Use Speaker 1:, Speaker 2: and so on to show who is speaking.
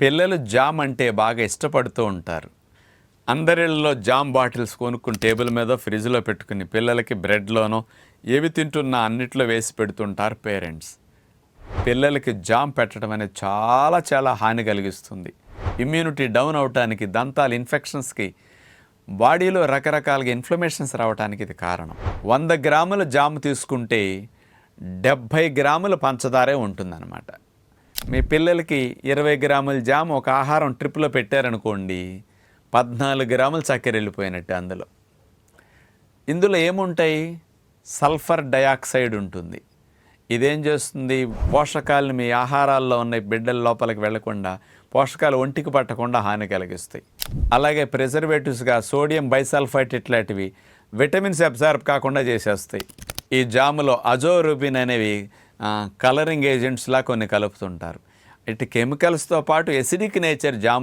Speaker 1: పిల్లలు జామ్ అంటే బాగా ఇష్టపడుతూ ఉంటారు. అందరిళ్ళలో జామ్ బాటిల్స్ కొనుక్కుని టేబుల్ మీద ఫ్రిడ్జ్లో పెట్టుకుని పిల్లలకి బ్రెడ్లోనో ఏవి తింటున్నా అన్నిట్లో వేసి పెడుతుంటారు పేరెంట్స్. పిల్లలకి జామ్ పెట్టడం అనేది చాలా చాలా హాని కలిగిస్తుంది. ఇమ్యూనిటీ డౌన్ అవటానికి, దంతాల ఇన్ఫెక్షన్స్కి, బాడీలో రకరకాలుగా ఇన్ఫ్లమేషన్స్ రావడానికి ఇది కారణం. 100 గ్రాముల జామ్ తీసుకుంటే 70 గ్రాముల పంచదారే ఉంటుందన్నమాట. మీ పిల్లలకి 20 గ్రాముల జామ్ ఒక ఆహారం ట్రిప్లో పెట్టారనుకోండి, 14 గ్రాముల చక్కెర వెళ్ళిపోయినట్టు అందులో. ఇందులో ఏముంటాయి? సల్ఫర్ డయాక్సైడ్ ఉంటుంది. ఇదేం చేస్తుంది? పోషకాలను మీ ఆహారాల్లో ఉన్న బిడ్డల లోపలికి వెళ్లకుండా, పోషకాలు ఒంటికి పట్టకుండా హాని కలిగిస్తాయి. అలాగే ప్రిజర్వేటివ్స్గా సోడియం బైసల్ఫైట్ ఇట్లాంటివి విటమిన్స్ అబ్జార్బ్ కాకుండా చేసేస్తాయి. ఈ జాములో అజోరూబిన్ అనేవి కలరింగ్ ఏజెంట్స్లా కొన్ని కలుపుతుంటారు. ఇటు కెమికల్స్తో పాటు ఎసిడిక్ నేచర్ జామ్